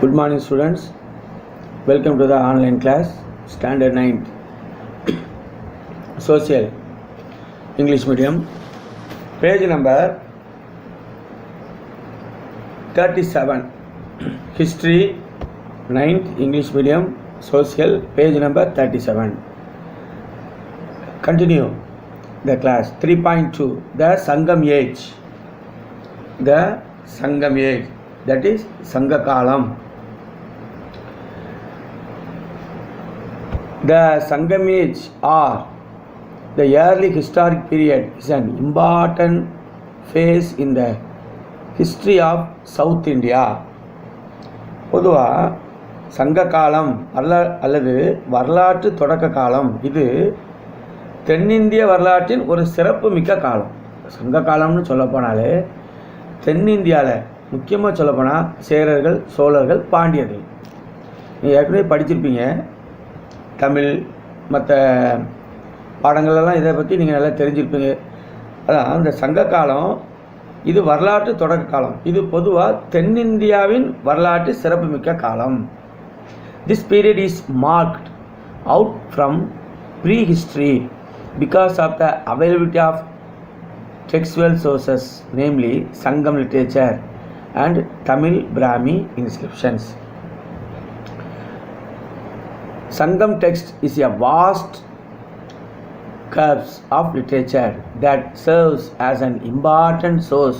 Good morning students, welcome to the online class standard 9th social English medium, page number 37, history 9th English medium social, page number 37. Continue the class. 3.2, the Sangam age, that is Sanga Kalam. The Sangam age or the early historic period is an important phase in the history of South India. பொதுவாக சங்க காலம் அல்லது வரலாற்று தொடக்க காலம் இது தென்னிந்திய வரலாற்றின் ஒரு சிறப்பு மிக்க காலம். சங்க காலம்னு சொல்லப்போனாலே தென்னிந்தியாவில் முக்கியமாக சொல்லப்போனால் சேரர்கள், சோழர்கள், பாண்டியர்கள். நீங்கள் ஏற்கனவே படிச்சிருப்பீங்க தமிழ் மற்ற பாடங்களெல்லாம் இதை பற்றி நீங்கள் நல்லா தெரிஞ்சிருப்பீங்க. அதான் அந்த சங்க காலம் இது வரலாற்று தொடக்க காலம். இது பொதுவாக தென்னிந்தியாவின் வரலாற்று சிறப்புமிக்க காலம். This period is marked out from prehistory because of the availability of textual sources, namely Sangam literature and Tamil Brahmi inscriptions. Sangam text is a vast corpus of literature that serves as an important source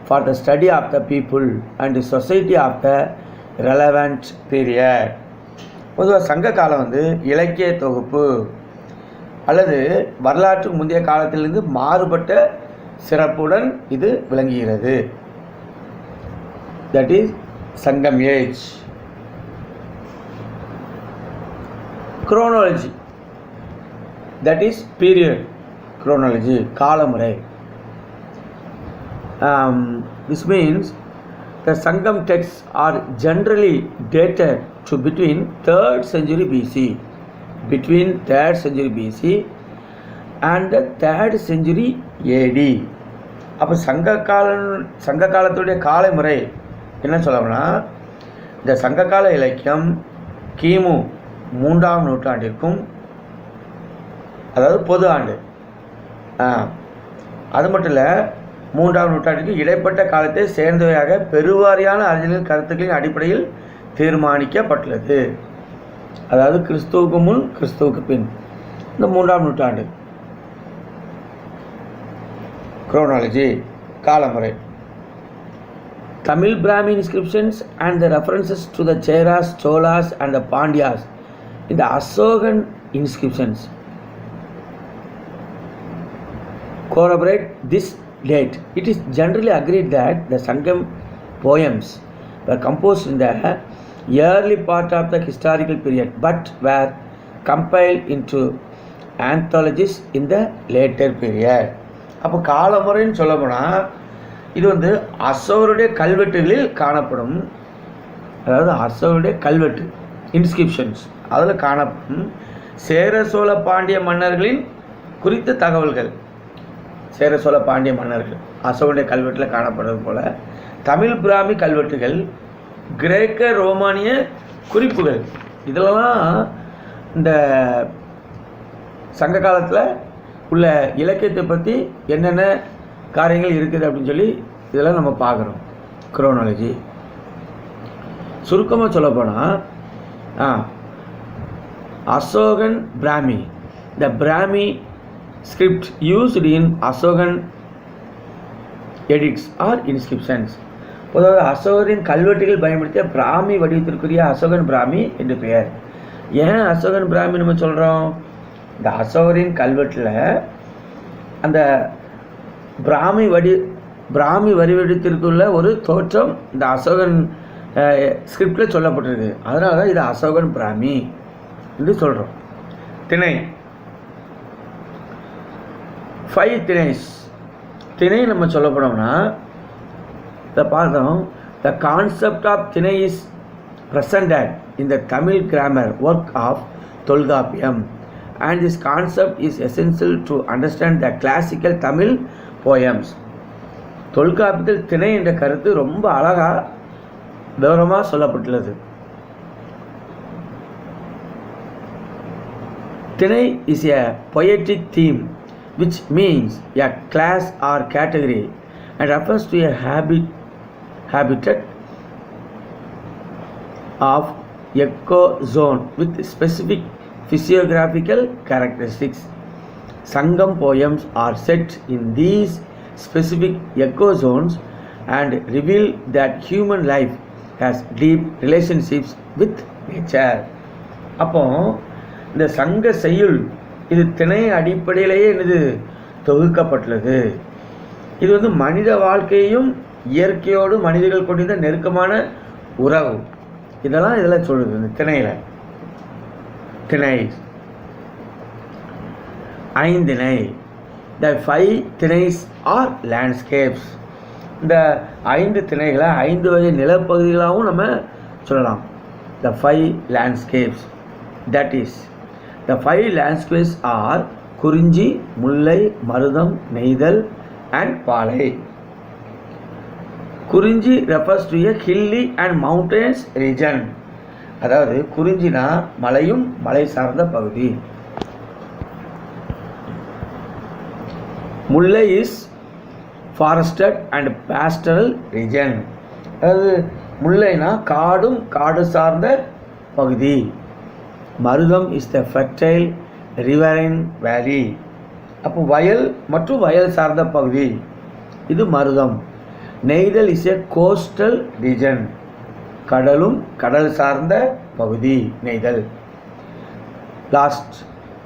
for the study of the people and the society of the relevant period. பொதுவாக சங்க காலம் இலக்கிய தொகுப்பு அல்லது வரலாற்றுக்கு முந்தைய காலத்திலிருந்து மாறுபட்ட சிறப்புடன் இது விளங்குகிறது. That is Sangam age. Chronology, that is period. Chronology காலமுறை. This means the Sangam texts are generally dated to between 3rd century BC, and the 3rd century AD. அப்போ சங்க காலத்துடைய காலமுறை என்ன சொல்லணும்னா, இந்த சங்ககால இலக்கியம் கிமு 3ஆம் நூற்றாண்டிற்கும், அதாவது பொது ஆண்டு, அது மட்டும் இல்லை 3ஆம் நூற்றாண்டிற்கு இடைப்பட்ட காலத்தை சேர்ந்தவையாக பெருவாரியான அறிஞர்களின் கருத்துக்களின் அடிப்படையில் தீர்மானிக்கப்பட்டுள்ளது. அதாவது கிறிஸ்துவுக்கு முன் கிறிஸ்துவுக்கு பின் இந்த 3ஆம் நூற்றாண்டு. chronology காலமுறை. Tamil Brahmi inscriptions and the references to the Cheras, Cholas and the Pandyas in the Ashokan inscriptions corroborate this date. It is generally agreed that the Sangam poems were composed in the early part of the historical period but were compiled into anthologies in the later period. அப்போ காலமுறைன்னு சொல்ல போனால் இது அசோகருடைய கல்வெட்டுகளில் காணப்படும். அதாவது அசோகருடைய கல்வெட்டு inscriptions அதில் காணப்படும் சேர சோழ பாண்டிய மன்னர்களின் குறித்த தகவல்கள். சேர சோழ பாண்டிய மன்னர்கள் அசோகருடைய கல்வெட்டில் காணப்படுறது போல் தமிழ் பிராமி கல்வெட்டுகள், கிரேக்க ரோமானிய குறிப்புகள், இதெல்லாம் இந்த சங்க காலத்தில் உள்ள இலக்கியத்தை பற்றி என்னென்ன காரியங்கள் இருக்குது அப்படின்னு சொல்லி இதெல்லாம் நம்ம பார்க்குறோம். குரோனாலஜி சுருக்கமாக சொல்லப்போனால் Ashokan Brahmi, the Brahmi script used in Ashokan edicts or inscriptions. பொதுவாக அசோகரின் கல்வெட்டுகள் பயன்படுத்திய பிராமி வடிவத்திற்குரிய அசோகன் பிராமி என்று பெயர். ஏன் அசோகன் பிராமி நம்ம சொல்கிறோம்? இந்த அசோகரின் கல்வெட்டில் அந்த பிராமி வடிவத்திற்குள்ள ஒரு தோற்றம் இந்த அசோகன் ஸ்கிரிப்டில் சொல்லப்பட்டிருக்கு. அதனால தான் இது அசோகன் பிராமி என்று சொல்கிறோம். திணை 5 திணை நம்ம சொல்ல போனோம்னா இதை பார்த்தோம். The concept of tinai is presented in the Tamil grammar work of Tolkappiyam. And this concept is essential to understand the classical Tamil poems. தொல்காப்பியத்தில் திணை என்ற கருத்து ரொம்ப அழகாக விவரமாக சொல்லப்பட்டுள்ளது. திணை is a poetic theme which means a class or category and refers to a habitat of ecozone with specific physiographical characteristics. Sangam poems are set in these specific ecozones and reveal that human life has deep relationships with nature. அப்போ இந்த சங்க செய்யுள் இது திணை அடிப்படையிலேயே இது தொகுக்கப்பட்டுள்ளது. இது மனித வாழ்க்கையையும் இயற்கையோடு மனிதர்கள் கொண்டிருந்த நெருக்கமான உறவு இதெல்லாம் இதில் சொல்லுது. இந்த திணையில் திணை ஐந்திணை, த 5 திணைஸ் ஆர் லேண்ட்ஸ்கேப்ஸ். இந்த 5 திணைகளை 5 வகை நிலப்பகுதிகளாகவும் நம்ம சொல்லலாம். The 5 landscapes, that is the 5 landscapes are Kurinji, Mullai, மருதம், நெய்தல் அண்ட் பாலை. குறிஞ்சி refers to a hilly and mountainous region. அதாவது குறிஞ்சினா மலையும் மலை சார்ந்த பகுதி. முல்லை is forested and pastoral region. அதாவது முல்லைனா காடும் காடு சார்ந்த பகுதி. மருதம் is the fertile riverine valley. அப்போ வயல் மற்றும் வயல் சார்ந்த பகுதி, இது மருதம். நெய்தல் இஸ் எ கோஸ்டல் ரீஜன். கடலும் கடல் சார்ந்த பகுதி நெய்தல். லாஸ்ட்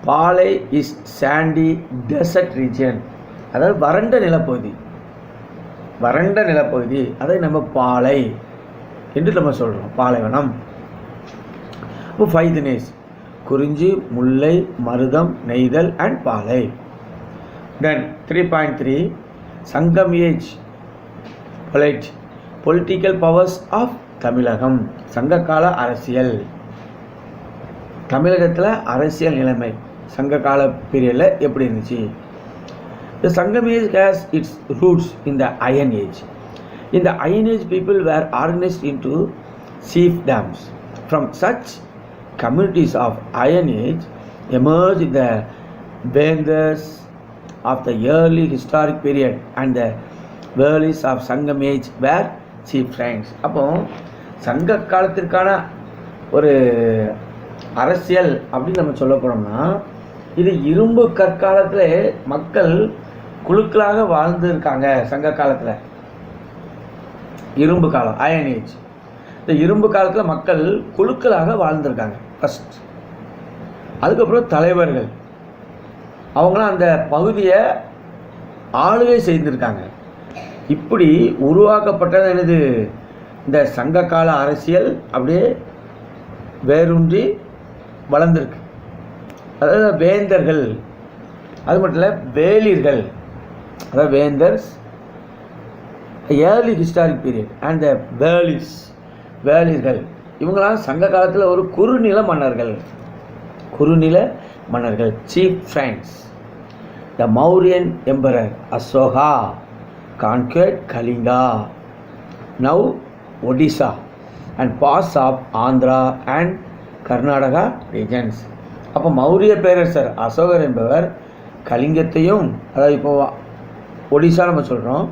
பாலை இஸ் சாண்டி டெசர்ட் ரீஜன். அதாவது வறண்ட நிலப்பகுதி, வறண்ட நிலப்பகுதி அதை நம்ம பாலை என்று நம்ம சொல்கிறோம், பாலைவனம். இப்போ 5 திணைஸ் குறிஞ்சி, முல்லை, மருதம், நெய்தல் அண்ட் பாலை. தென் 3.3 சங்கம் ஏஜ் பொலிட்டிக்கல் பவர்ஸ் ஆஃப் தமிழகம். சங்ககால அரசியல், தமிழகத்தில் அரசியல் நிலைமை சங்ககால பீரியடில் எப்படி இருந்துச்சு? The Sangam age has its roots in the Iron Age. In the Iron Age, people were organized into chiefdoms. From such communities of Iron Age emerged the Vendors of the early historic period and the Valleys of Sangam Age were chieftains. அப்போ சங்க காலத்திற்கான ஒரு அரசியல் அப்படின்னு நம்ம சொல்ல போனோம்னா, இது இரும்பு கற்காலத்தில் மக்கள் குழுக்களாக வாழ்ந்துருக்காங்க. சங்க காலத்தில் இரும்பு காலம், அயன் ஏஜ். இந்த இரும்பு காலத்தில் மக்கள் குழுக்களாக வாழ்ந்துருக்காங்க ஃபஸ்ட். அதுக்கப்புறம் தலைவர்கள், அவங்களாம் அந்த பகுதியை ஆளுகை செய்திருக்காங்க. இப்படி உருவாக்கப்பட்டது என்னது, இந்த சங்ககால அரசியல் அப்படியே வேரூன்றி வளர்ந்துருக்கு. அதாவது வேந்தர்கள், அது மட்டும் இல்லை வேலிர்கள், அதாவது வேந்தர்ஸ், early historic period and the வேலிர்கள், இவங்களாம் சங்க காலத்தில் ஒரு குறுநில மன்னர்கள், சீஃப் ஃப்ரான்ஸ். The Mauryan emperor Ashoka conquered Kalinga, now Odisha and parts of Andhra and Karnataka regions. அப்போ மௌரிய பேரரசர் அசோகர் என்பவர் கலிங்கத்தையும், அதாவது இப்போ ஒடிசா நம்ம சொல்கிறோம்,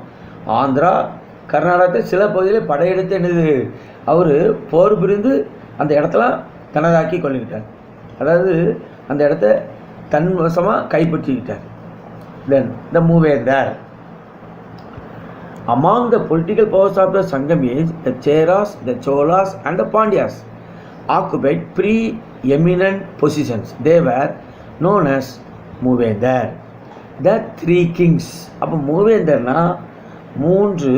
ஆந்திரா, கர்நாடகத்தை சில பகுதியில் படையெடுத்து என்னது அவர் போர் புரிந்து அந்த இடத்துல தனதாக்கி கொள்ளிக்கிட்டார். அதாவது அந்த இடத்த தன் வசமாக கைப்பற்றிக்கிட்டார். தென் த மூவேந்தர். Among the political powers of the Sangam age, the Cheras, the Cholas and the Pandyas occupied pre-eminent positions. They were known as Movendar. The 3 kings. அப்போ மூவேந்தர்னா 3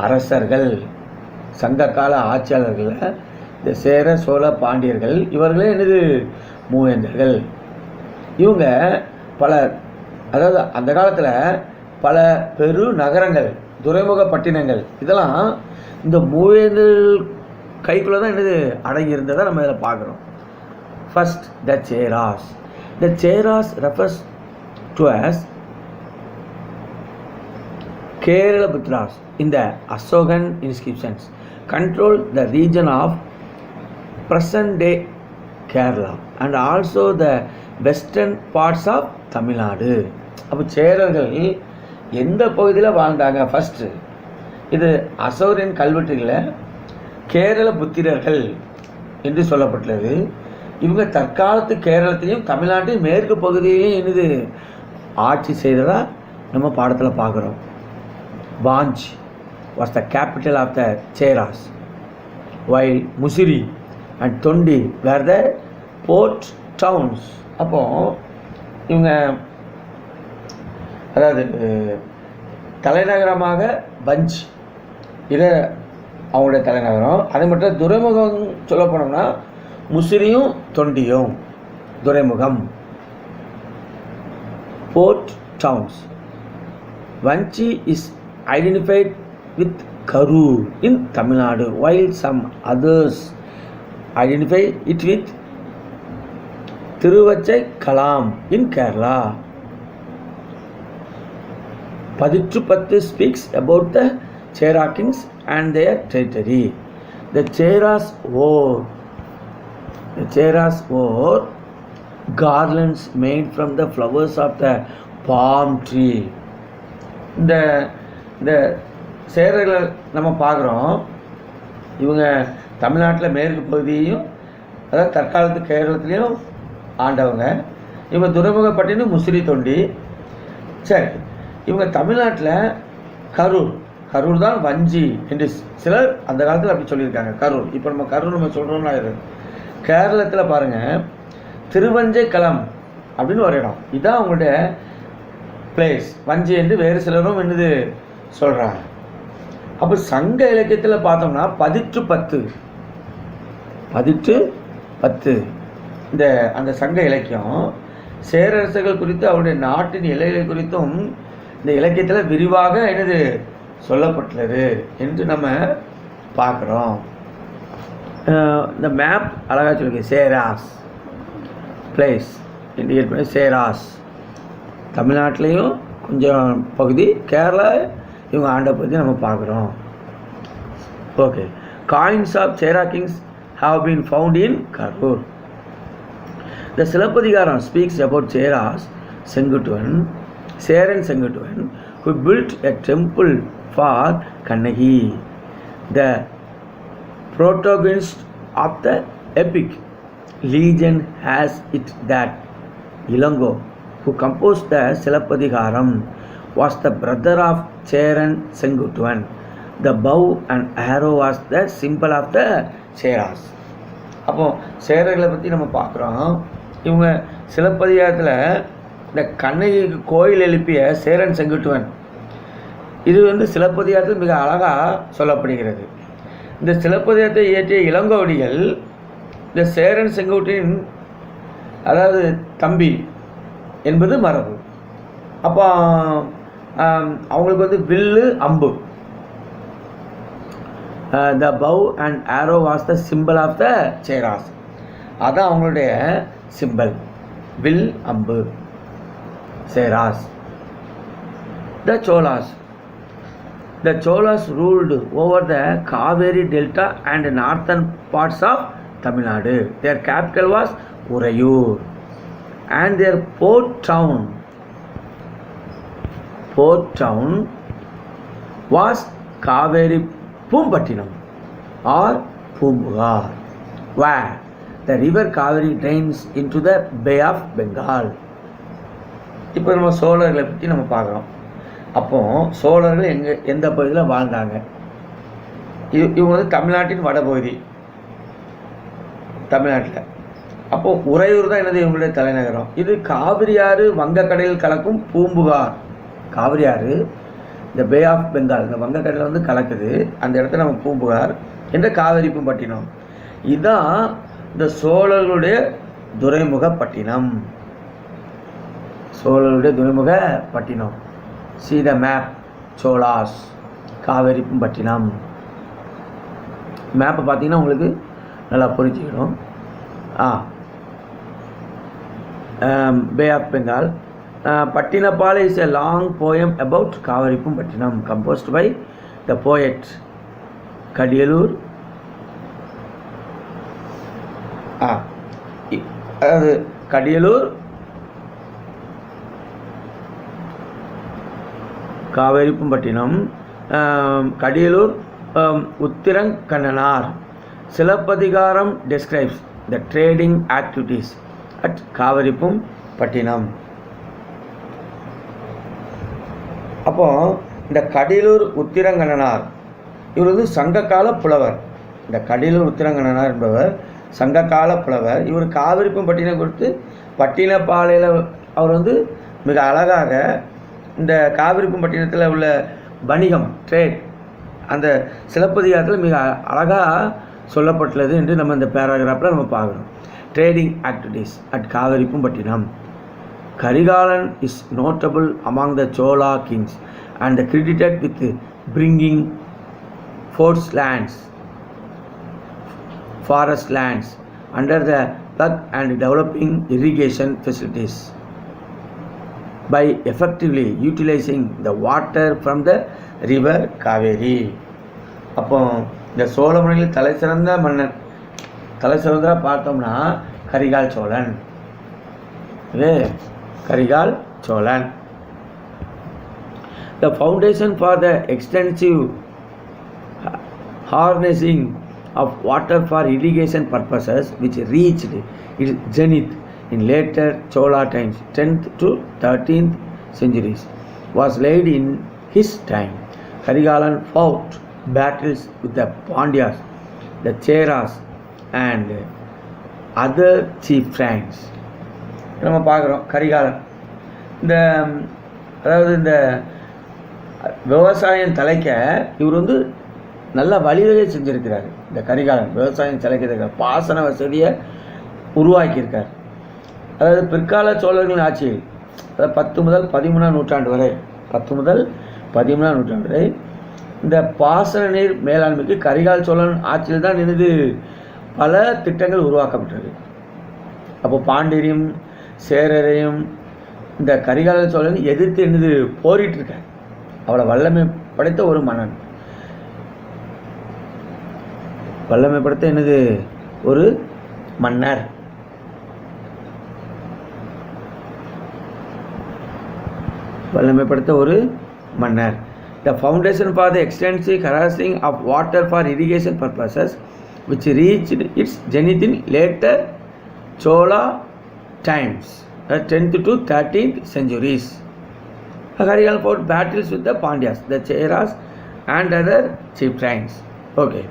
அரசர்கள். சங்ககால ஆட்சியாளர்கள், இந்த சேர, சோழ, பாண்டியர்கள், இவர்களே என்னது மூவேந்தர்கள். இவங்க பல, அதாவது அந்த காலத்தில் பல பெரு நகரங்கள், துறைமுக பட்டினங்கள், இதெல்லாம் இந்த மூவேந்தர்கள் கைக்குள்ளே தான் என்னது அடங்கியிருந்ததை நம்ம இதில் பார்க்குறோம். First the Cheras. The Cheras refers to us Kerala Butras in the Asokan inscriptions controlled the region of present day Kerala and also the western parts of Tamil Nadu. அப்போ சேரர்கள் எந்த பகுதியில் வாழ்ந்தாங்க? ஃபஸ்ட்டு இது அசோரின் கல்வெட்டுகளில் கேரள புத்திரர்கள் என்று சொல்லப்பட்டுள்ளது. இவங்க தற்காலத்து கேரளத்திலையும் தமிழ்நாட்டின் மேற்கு பகுதியிலையும் என்னது ஆட்சி செய்ததாக நம்ம பாடத்தில் பார்க்குறோம். வாஞ்ச் was the capital of the Cheras, while Musiri and Tondi were the port towns. அப்போ இவங்க அதாவது தலைநகரமாக பஞ்ச் இதை அவங்களுடைய தலைநகரம். அது மட்டும் துறைமுகம் சொல்ல போனோம்னா முசிறியும் தொண்டியும் துறைமுகம், போர்ட் டவுன்ஸ். வஞ்சி is identified with Karur in Tamil Nadu, while some others identify it with Thiruvachai-Kalam in Kerala. Paditru speaks about the Chera kings and their territory. The Cheras wore garlands made from the flowers of the palm tree. இந்த சேரர்களை நம்ம பார்க்குறோம். இவங்க தமிழ்நாட்டில் மேற்கு பகுதியையும் அதாவது தற்காலத்து கேரளத்துலேயும் ஆண்டவங்க. இவங்க துறைமுகப்பட்டினம் முசிறி தொண்டி. சரி, இவங்க தமிழ்நாட்டில் கரூர் தான் வஞ்சி என்று சிலர் அந்த காலத்தில் அப்படி சொல்லியிருக்காங்க. கரூர் இப்போ நம்ம கரூர் நம்ம சொல்கிறோம்னா இது கேரளத்தில் பாருங்கள், திருவஞ்சைக்களம் அப்படின்னு ஒரு இடம். இதுதான் அவங்களுடைய பிளேஸ். வஞ்சி என்று வேறு சிலரும் என்னது சொல்கிறாங்க. அப்போ சங்க இலக்கியத்தில் பார்த்தோம்னா பதிற்று பத்து இந்த அந்த சங்க இலக்கியம் சேரரசர்கள் குறித்து அவருடைய நாட்டின் எல்லைகளை குறித்தும் இந்த இலக்கியத்தில் விரிவாக என்னது சொல்லப்பட்டுள்ளது என்று நம்ம பார்க்குறோம். இந்த மேப் அழகாக சொல்லுங்க. சேராஸ் பிளேஸ் இண்டிகேட் பண்ணி சேராஸ் தமிழ்நாட்டிலையும் கொஞ்சம் பகுதி, கேரளா இவங்க ஆண்ட பற்றி நம்ம பார்க்குறோம். Okay, coins of Chera kings have been found in Karur. The Silappathikaram speaks about Cheras Cheran Senguttuvan who built a temple for Kannagi. The protagonist of the epic legend has it that Ilango, who composed the Silappadigaram, was the brother of Cheran Sengutuvan. The bow and arrow was the symbol of the Cheras. அப்போ சேரர்களை பற்றி நம்ம பார்க்குறோம். இவங்க சிலப்பதிகாரத்தில் இந்த கண்ணகிக்கு கோயில் எழுப்பிய சேரன் செங்குட்டுவன், இது வந்து சிலப்பதிகாரத்தில் மிக அழகாக சொல்லப்படுகிறது. இந்த சிலப்பதிகாரத்தை இயற்றிய இளங்கோவடிகள் இந்த சேரன் செங்குட்டின் அதாவது தம்பி என்பது மரபு. அப்போ அவங்களுக்கு வந்து வில்லு அம்பு, the bow and arrow was the symbol of the Cheras. அதான் அவங்களுடைய சிம்பிள், வில் அம்பு Cheras. The Cholas ruled over the Kaveri Delta and northern parts of Tamil Nadu. Their capital was Urayur and their port town was Kaveri Pumpattinam or Pumbugar, where the river Kaveri drains into the Bay of Bengal. இப்போ நம்ம சோழர்களை பற்றி நம்ம பார்க்குறோம். அப்போது சோழர்கள் எந்த பகுதியில் வாழ்ந்தாங்க? இவங்க வந்து தமிழ்நாட்டின் வடபகுதி, தமிழ்நாட்டில். அப்போது உறையூர் தான் என்னது இவங்களுடைய தலைநகரம். இது காவிரியாறு வங்கக்கடலில் கலக்கும் பூம்புகார். காவிரியாறு இந்த பே ஆஃப் பெங்கால், இந்த வங்கக்கடலில் வந்து கலக்குது, அந்த இடத்துல நம்ம பூம்புகார் என்ற காவிரி பூம்பட்டினம். இதுதான் இந்த சோழர்களுடைய துறைமுகப்பட்டினம். துறைமுகப்பட்டினம். See the map, Cholas Kaveri Poompattinam. மேப்பை பார்த்தீங்கன்னா உங்களுக்கு நல்லா புரிஞ்சுக்கணும். Bay of Bengal. Pattinapala is a long poem about Kavari Pumpattinam composed by the poet Kadiyalur அதாவது Kadiyalur, Kaveripattinam, Kadiyalur, உத்திரங்கண்ணனார். Silappatikaram describes the trading activities at Kaveripattinam. அப்போ இந்த கடியலூர் உத்திரங்கண்ணனார் இவர் வந்து சங்ககால புலவர். இந்த கடியலூர் உத்திரங்கண்ணனார் என்பவர் சங்ககால புலவர். இவர் காவிரிப்பட்டினம் கொடுத்து பட்டினப்பாளையில் அவர் வந்து மிக அழகாக இந்த காவிரிப்பட்டினத்தில் உள்ள வணிகம் ட்ரேட் அந்த சிலப்பதிகாரத்தில் மிக அழகாக சொல்லப்பட்டுள்ளது என்று நம்ம இந்த பேராகிராஃபில் நம்ம பார்க்குறோம். Trading activities at Kaveripattinam. Karikalan is notable among the Chola kings and credited with bringing forest lands under the plug and developing irrigation facilities by effectively utilizing the water from the river Kaveri. அப்போ இந்த சோழ மன்னரில் தலைசிறந்த மன்னன் பார்த்தோம்னா Karikal Cholan. Karikal Cholan. The foundation for the extensive harnessing of water for irrigation purposes which reached its zenith in later Chola times, 10th to 13th centuries, was laid in his time. Karigalan fought battles with the Pandyas, the Cheras and other chieftains. நம்ம பார்க்குறோம் கரிகாலன் அதாவது இந்த விவசாயம் தலைக்க இவர் வந்து நல்ல வழிவகை செஞ்சுருக்கிறார். இந்த கரிகாலன் விவசாயம் தலைக்கிறதுக்கு பாசன வசதியை உருவாக்கியிருக்கார். அதாவது பிற்கால சோழர்களின் ஆட்சியில் அதாவது 10 முதல் 13ஆம் நூற்றாண்டு வரை இந்த பாசன நீர் மேலாண்மைக்கு கரிகால் சோழன் ஆட்சியில் தான் இருந்து பல திட்டங்கள் உருவாக்கப்பட்டது. அப்போ பாண்டியரையும் சேரரையும் இந்த கரிகால சோழன் எதிர்த்து என்னது போரிட்டிருக்கார். அவ்வளோ வல்லமை படைத்த ஒரு மன்னன், வல்லமை படைத்த என்னது ஒரு மன்னர். வல்லமை படைத்த ஒரு மன்னர். The foundation for the extensive harnessing of water for irrigation purposes which reached its zenith in later Chola times, 10th to 13th centuries. Karigal fought battles with the Pandyas, the Cheras and other chieftains. Okay.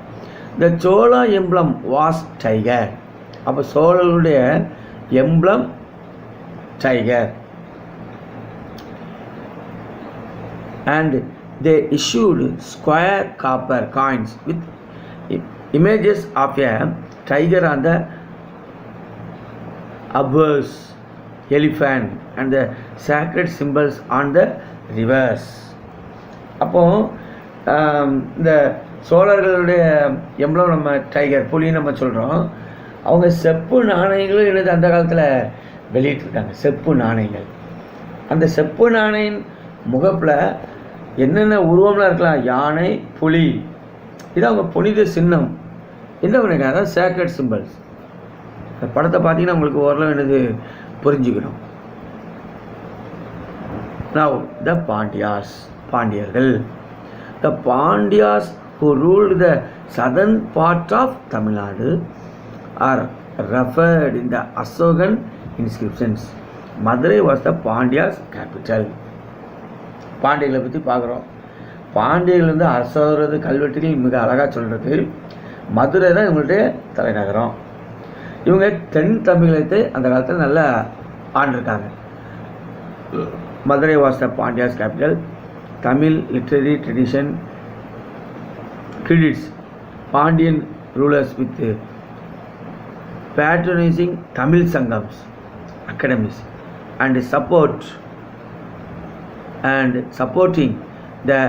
The Chola emblem was tiger. அப்போ சோழர்களுடைய emblem tiger. And they issued square copper coins with images of a tiger on the obverse, elephant and the sacred symbols on the rivers. அப்போ இந்த சோழர்களுடைய emblem நம்ம tiger புலி நம்ம சொல்கிறோம். அவங்க செப்பு நாணயங்களும் என்னது அந்த காலத்தில் வெளியிட்டிருக்காங்க. செப்பு நாணயங்கள். அந்த செப்பு நாணயம் முகப்பில் என்னென்ன உருவம்லாம் இருக்கலாம், யானை, புலி, இது அவங்க புனித சின்னம் என்ன பண்ணிருக்காங்க, அதான் சேக்ரட் சிம்பிள்ஸ். இந்த படத்தை பார்த்தீங்கன்னா உங்களுக்கு ஓரளவு என்னது புரிஞ்சுக்கணும். Now the பாண்டியர்கள். The Pandyas who ruled the southern part of Tamil Nadu are referred in the Asokan inscriptions. Madurai was the Pandyas capital. பாண்டியர்களை பற்றி பார்க்குறோம். பாண்டியர்கள் வந்து அரசரது கல்வெட்டுகள் மிக அழகாக சொல்கிறது. மதுரை தான் இவங்களுடைய தலைநகரம். இவங்க தென் தமிழகத்தை அந்த காலத்தில் நல்லா ஆண்டிருக்காங்க. Madurai was the Pandyas capital. Tamil literary tradition credits Pandian rulers with patronizing Tamil Sangams, academies and supporting the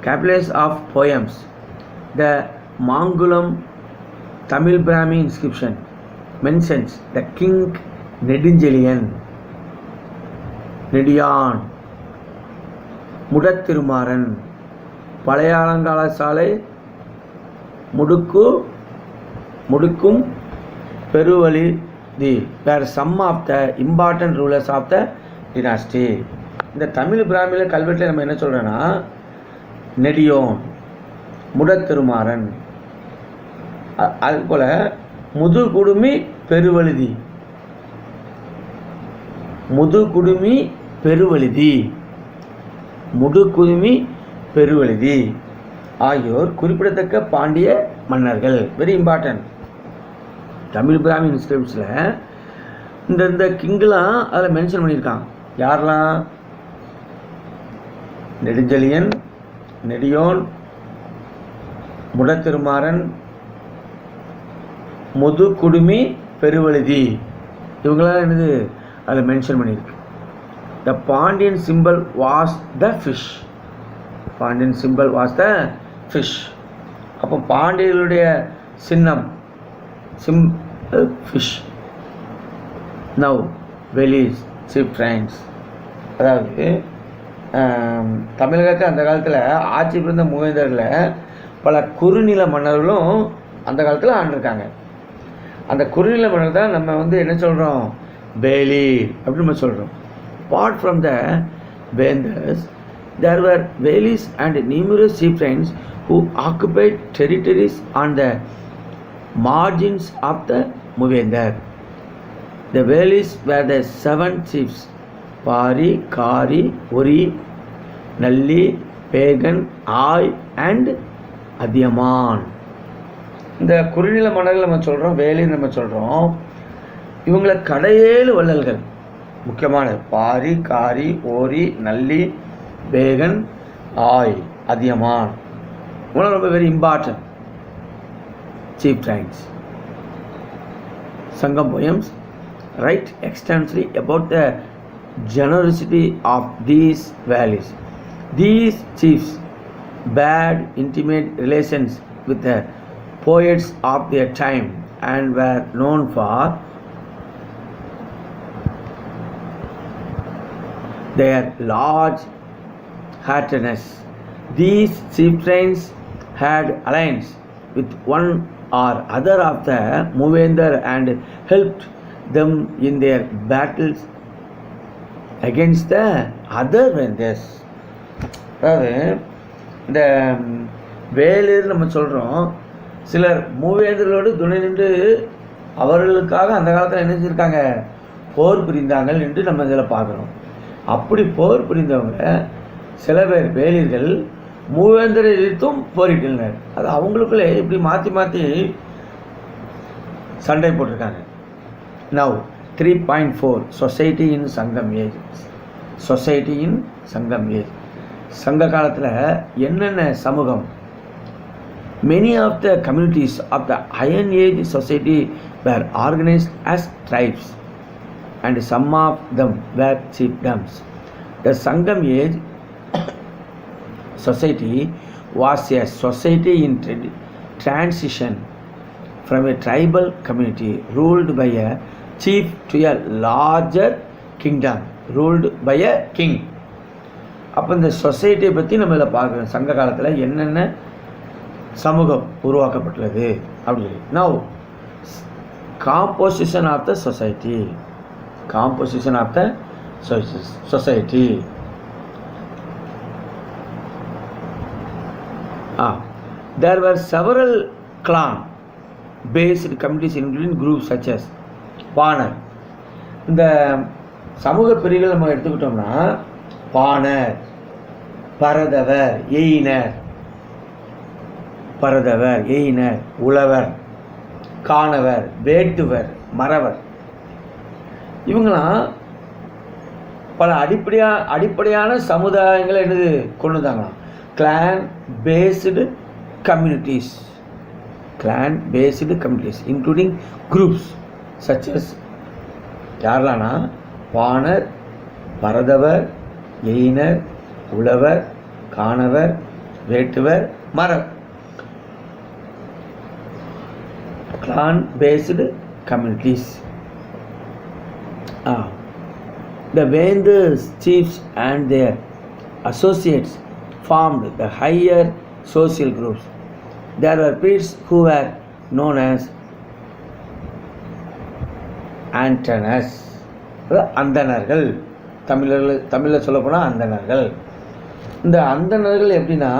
capitals of poems. The Mangulam Tamil Brahmi inscription mentions the king Nediyan, Mudattirumaran, பழைய அலங்கார சாலை முடுக்கும் பெருவழி they were some of the important rulers of the dynasty. இந்த தமிழ் பிராமியில் கல்வெட்டில் நம்ம என்ன சொல்கிறோன்னா நெடியோன், முடத்திருமாறன், அதுபோல் முதுகுடுமி பெருவழுதி, முதுகுடுமி பெருவழுதி ஆகியோர் குறிப்பிடத்தக்க பாண்டிய மன்னர்கள். Very important. தமிழ் பிராமி இன்ஸ்கிரிப்ட்ஸில் இந்த கிங்கெலாம் அதில் மென்ஷன் பண்ணியிருக்காங்க. யாரெல்லாம்? நெடுஞ்செழியன், நெடியோன், முடத்திருமாறன், முதுகுடுமி பெருவழுதி, இவங்களாம் என்னது அதில் மென்ஷன் பண்ணியிருக்கு. The Pandyan symbol was the fish. Pandyan symbol was the fish. அப்போ பாண்டியர்களுடைய சின்னம் ஃபிஷ். நவ் வெளிஸ் சீப் ட்ரைன்ஸ். அதாவது தமிழகத்தில் அந்த காலத்தில் ஆட்சி புரிந்த மூவேந்தரில் பல குறுநில மன்னர்களும் அந்த காலத்தில் ஆண்டிருக்காங்க. அந்த குறுநில மன்னர் தான் நம்ம என்ன சொல்கிறோம்? வேலி அப்படின்னு நம்ம சொல்கிறோம். Apart from the Vendors, there were Velis and numerous chieftains who occupied territories on the margins of the Muvendar. The Velis were the 7 chiefs: Pari, Kari, Uri, Nalli, Pagan, Ai and Adiyaman. இந்த குறுநில மன்னர்கள் நம்ம சொல்கிறோம், வேலின்னு நம்ம சொல்கிறோம். இவங்களை கடையேழு வள்ளல்கள் முக்கியமான பாரி, காரி, ஓரி, நல்லி, பேகன், ஆய், அதியமான், இவங்களாம் ரொம்ப very important chieftains. Sangam poems write extensively about the generosity of these valleys. These chiefs had intimate relations with the poets of their time and were known for their large heartedness. These chieftains had alliance with one or other of the Movendar and helped them in their battles against the other Vendors. அதாவது இந்த வேலூர் நம்ம சொல்கிறோம், சிலர் மூவேந்தர்களோடு துணை நின்று அவர்களுக்காக அந்த காலத்தில் என்ன செஞ்சுருக்காங்க? போர் புரிந்தாங்கள் என்று நம்ம இதில் பார்க்குறோம். அப்படி போர் புரிந்தவங்க சில பேர் வேலியர்கள் மூவேந்தரை எதிர்த்தும் போரிட்டனர். அது அவங்களுக்குள்ளே இப்படி மாற்றி சண்டை போட்டிருக்காங்க. நவ் 3.4 சொசைட்டி இன் சங்கம் ஏஜ். சொசைட்டி இன் சங்கம் ஏஜ். சங்க காலத்தில் என்னென்ன சமூகம்? Many of the communities of the Iron Age society were organized as tribes and some of them were chiefdoms. The Sangam Age society was a society in transition from a tribal community ruled by a chief to a larger kingdom ruled by a king. அப்போ இந்த சொசைட்டியை பற்றி நம்ம இதில் பார்க்குறோம். சங்க காலத்தில் என்னென்ன சமூகம் உருவாக்கப்பட்டுள்ளது அப்படி சொல்லி. Now composition of the society. Composition of the society. There were several clan-based communities including groups such as பாணர். இந்த சமூக பிரிவுகள் நம்ம எடுத்துக்கிட்டோம்னா பாணர், பரதவர், எயினர், உழவர், காணவர், வேட்டுவர், மறவர், இவங்களாம் பல அடிப்படையான சமுதாயங்களை என்னது கொண்டு வந்தாங்களாம். Clan based communities including groups such as யாரெல்லாம்னா பாணர், பரதவர், எயினர், உழவர், காணவர், வேட்டுவர், மறவர். clan based communities. The Vendors, chiefs and their associates formed the higher social groups. There were priests who were known as Antennas. அந்தணர்கள், தமிழில் சொல்லப்போனால் அந்தணர்கள். இந்த அந்தணர்கள் எப்படின்னா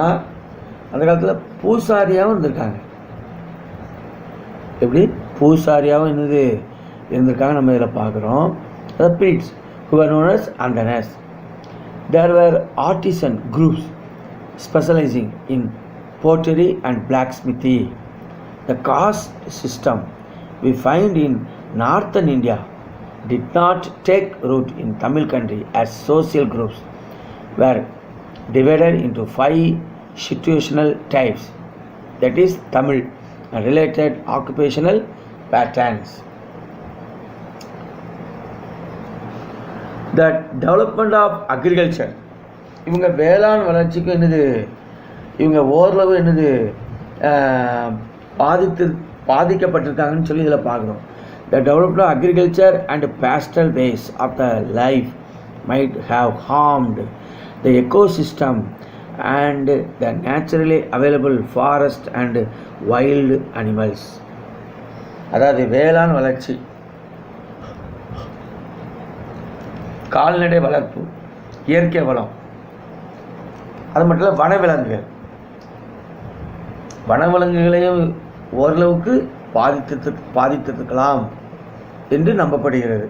அந்த காலத்தில் பூசாரியாகவும் இருந்திருக்காங்க. எப்படி பூசாரியாகவும் இருந்திருக்காங்க நம்ம இதில் பார்க்குறோம். அதாவது priests who were known as Antennas. There were artisan groups specializing in pottery and blacksmithy. The caste system we find in northern India did not take root in Tamil country, as social groups were divided into 5 situational types, that is Tamil and related occupational patterns. The development of agriculture, இவங்க வேளாண் வளர்ச்சிக்கு இவங்க ஓரளவு பாதிக்கப்பட்டிருக்காங்கன்னு சொல்லி இதில் பார்க்குறோம். The development of agriculture and pastoral ways of the life might have harmed the ecosystem and the naturally available forest and wild animals. அதாவது வேளாண் வளர்ச்சி, கால்நடை வளர்ப்பு, இயற்கை வளம், அது மட்டும் இல்லை வனவிலங்குகளையும் ஓரளவுக்கு பாதித்திருக்கலாம் என்று நம்பப்படுகிறது.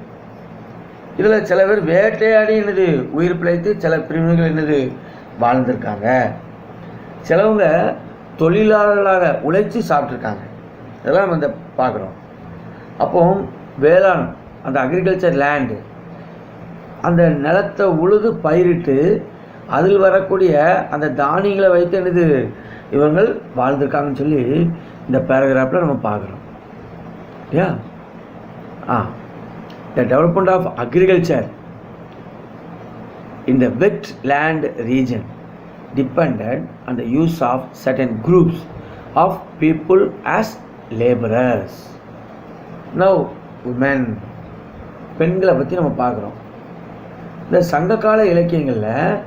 இதில் சில பேர் வேட்டையாடி உயிர் பிழைத்து சில பிரிவினர்கள் வாழ்ந்திருக்காங்க. சிலவங்க தொழிலாளர்களாக உழைச்சி சாப்பிட்ருக்காங்க. இதெல்லாம் நம்ம பார்க்குறோம். அப்போ வேளாண் அந்த அக்ரிகல்ச்சர் லேண்டு, அந்த நிலத்தை உழுது பயிரிட்டு அதில் வரக்கூடிய அந்த தானியங்களை வைத்து இவங்கள் வாழ்ந்திருக்காங்கன்னு சொல்லி இந்த பேராகிராஃபில் நம்ம பார்க்குறோம். The development of agriculture in the wetland region depended on the use of certain groups of people as laborers. Now women, பெண்களை பற்றி நம்ம பார்க்குறோம். இந்த சங்ககால இலக்கியங்களில்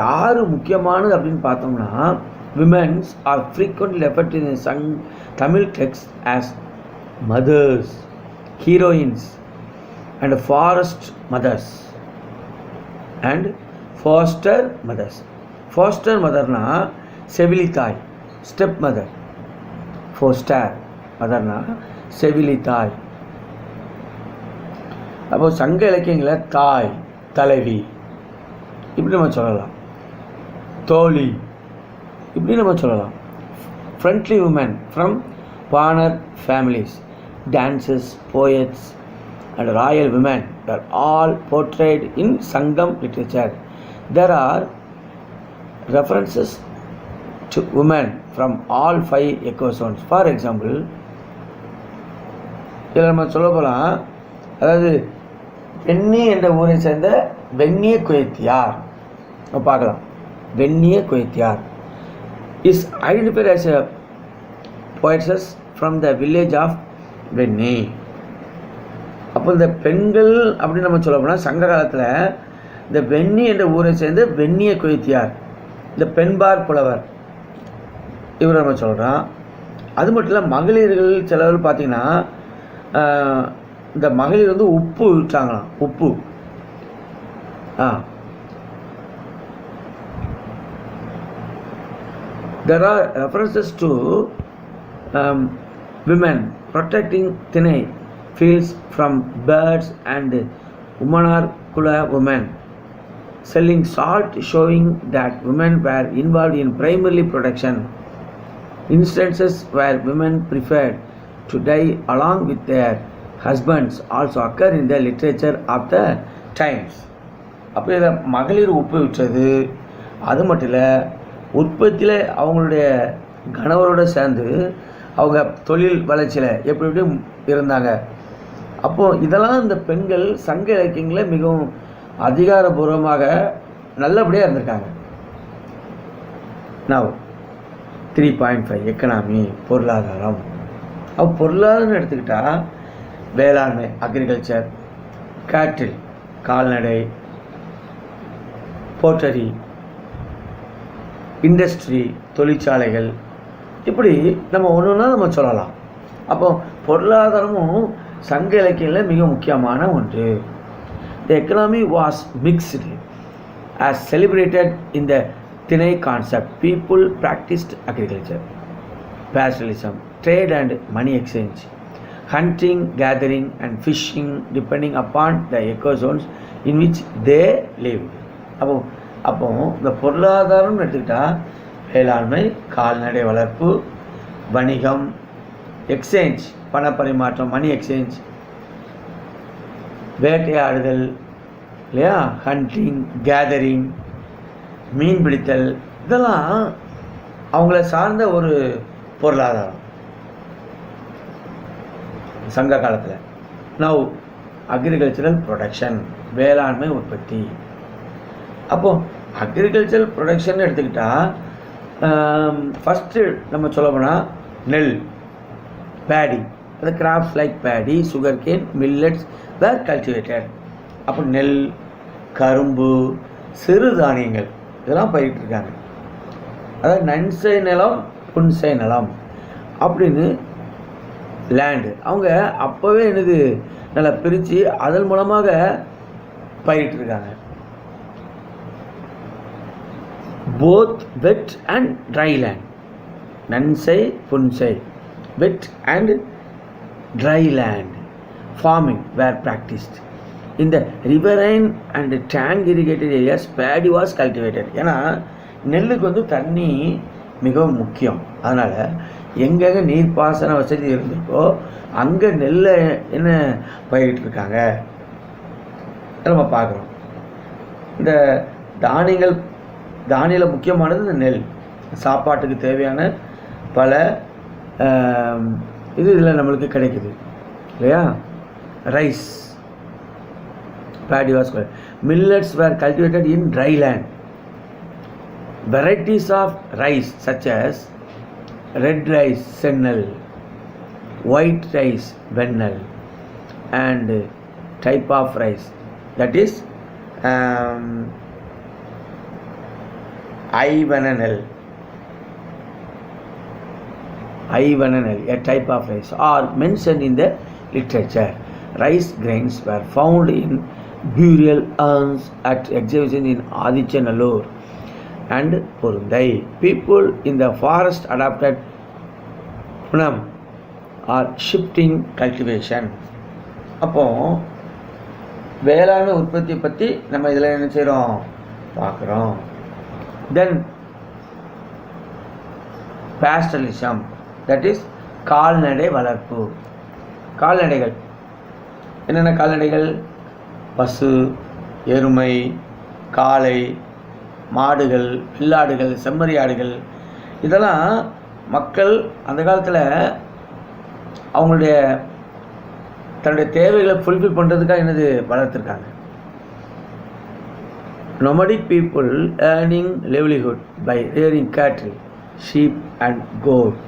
யார் முக்கியமானது அப்படின்னு பார்த்தோம்னா, womens are frequently referred to in Tamil texts as mothers, heroines and forest mothers and foster mothers. Foster motherனா செவிலி தாய், ஸ்டெப் மதர். foster மதர்னா செவிலி தாய். அப்போ சங்க இலக்கியங்களில் தாய், தலைவி இப்படி நம்ம சொல்லலாம். தோழி இப்படி நம்ம சொல்லலாம். Friendly woman from Panar families, dancers, poets and royal women were all portrayed in Sangam literature. There are references to women from all 5 ecozones. For example, இதில் நம்ம சொல்ல போகலாம். அதாவது வெண்ணி என்ற ஊரை சேர்ந்த வெண்ணிய குயத்தியார் நம்ம பார்க்கலாம். வெண்ணிய Kuyathiyar is identified as a poetess from the village of வெண்ணி. அப்போ இந்த பெண்கள் அப்படின்னு நம்ம சொல்ல போனால் சங்க காலத்தில் இந்த வெண்ணி என்ற ஊரை சேர்ந்த வெண்ணிய குயத்தியார், இந்த பெண்பார் புலவர், இவரை நம்ம சொல்கிறோம். அது மட்டும் இல்லை, மகளிர்கள் சிலவர் பார்த்திங்கன்னா இந்த மகளிர் உப்பு விட்டாங்களாம். உப்பு there are references to women protecting thinai fields from birds and Umanar Kula women selling salt, showing that women were involved in primary production. Instances where women preferred to die along with their husbands also occur in the literature of the times. அப்போ இதில் மகளிர் உப்பு விற்றது, அது மட்டும் இல்லை, உற்பத்தியில் அவங்களுடைய கணவரோடு சேர்ந்து அவங்க தொழில் வளர்ச்சியில் எப்படி எப்படி இருந்தாங்க. அப்போது இதெல்லாம் இந்த பெண்கள் சங்க இலக்கியங்களில் மிகவும் அதிகாரபூர்வமாக நல்லபடியாக இருந்திருக்காங்க. Now 3.5 எக்கனாமி, பொருளாதாரம். அப்போ பொருளாதாரம் எடுத்துக்கிட்டால் வேளாண்மை அக்ரிகல்ச்சர், கேட்டில் கால்நடை, போட்டரி, இண்டஸ்ட்ரி தொழிற்சாலைகள், இப்படி நம்ம ஒன்று ஒன்றா நம்ம சொல்லலாம். அப்போ பொருளாதாரமும் சங்க இலக்கியங்களில் மிக முக்கியமான ஒன்று. த economy was mixed as celebrated in the Tinai concept. People practiced agriculture, pastoralism, trade and money exchange, hunting, gathering and fishing depending upon the ecozones in which they lived. அப்போ இந்த பொருளாதாரம்னு எடுத்துக்கிட்டால் வேளாண்மை, கால்நடை வளர்ப்பு, வணிகம், எக்ஸ்சேஞ்ச் பணப்பரிமாற்றம், மணி எக்ஸ்சேஞ்ச், வேட்டையாடுதல் இல்லையா, hunting, gathering, மீன் பிடித்தல், இதெல்லாம் அவங்கள சார்ந்த ஒரு பொருளாதாரம் சங்க காலத்தில். நவ் அக்ரிகல்ச்சரல் ப்ரொடக்ஷன், வேளாண்மை உற்பத்தி. அப்போது அக்ரிகல்ச்சரல் ப்ரொடக்ஷன் எடுத்துக்கிட்டால் ஃபஸ்ட்டு நம்ம சொல்ல போனால் நெல், பேடி, அது crops like paddy, sugar cane, millets were cultivated. அப்போ நெல், கரும்பு, சிறு தானியங்கள் இதெல்லாம் பயிரிட்டிருக்காங்க. அதாவது நன்சை நிலம், புன்சை நிலம் அப்படின்னு லேண்டு அவங்க அப்போவே என்னது நல்லா பிரித்து அதன் மூலமாக பயிரிட்டிருக்காங்க. Both wet and dry land, நன்சை, புன்சை, wet and dry land farming were practiced. In the riverine and tank irrigated areas, paddy was cultivated. ஏன்னா நெல்லுக்கு வந்து தண்ணி மிகவும் முக்கியம். அதனால் எங்கெங்கே நீர்ப்பாசன வசதி இருந்திருக்கோ அங்கே நெல்லை என்ன பயிரிட்டிருக்காங்க நம்ம பார்க்குறோம். இந்த தானியில் முக்கியமானது இந்த நெல். சாப்பாட்டுக்கு தேவையான பல இதில் நம்மளுக்கு கிடைக்குது இல்லையா. Rice, paddy was called. Millets were cultivated in dry land. Varieties of rice such as red rice, sennal, white rice, vennal, and type of rice, that is ivananal, a type of rice, are mentioned in the literature. Rice grains were found in burial urns at exhibitions in Adichanallur and Purundai. People in the forest adopted punam or shifting cultivation. அப்போ வேளாண்மை உற்பத்தி பற்றி நம்ம இதில் என்ன செய்கிறோம் பார்க்குறோம். தென் pastoralism, that is கால்நடை வளர்ப்பு. கால்நடைகள் என்னென்ன கால்நடைகள்? பசு, எருமை, காளை, மாடுகள், வெள்ளாடுகள், செம்மறி ஆடுகள், இதெல்லாம் மக்கள் அந்த காலத்தில் அவங்களுடைய தன்னுடைய தேவைகளை ஃபுல்ஃபில் பண்ணுறதுக்காக என்னது வளர்த்துருக்காங்க. nomadic people earning livelihood by rearing cattle, sheep and goat.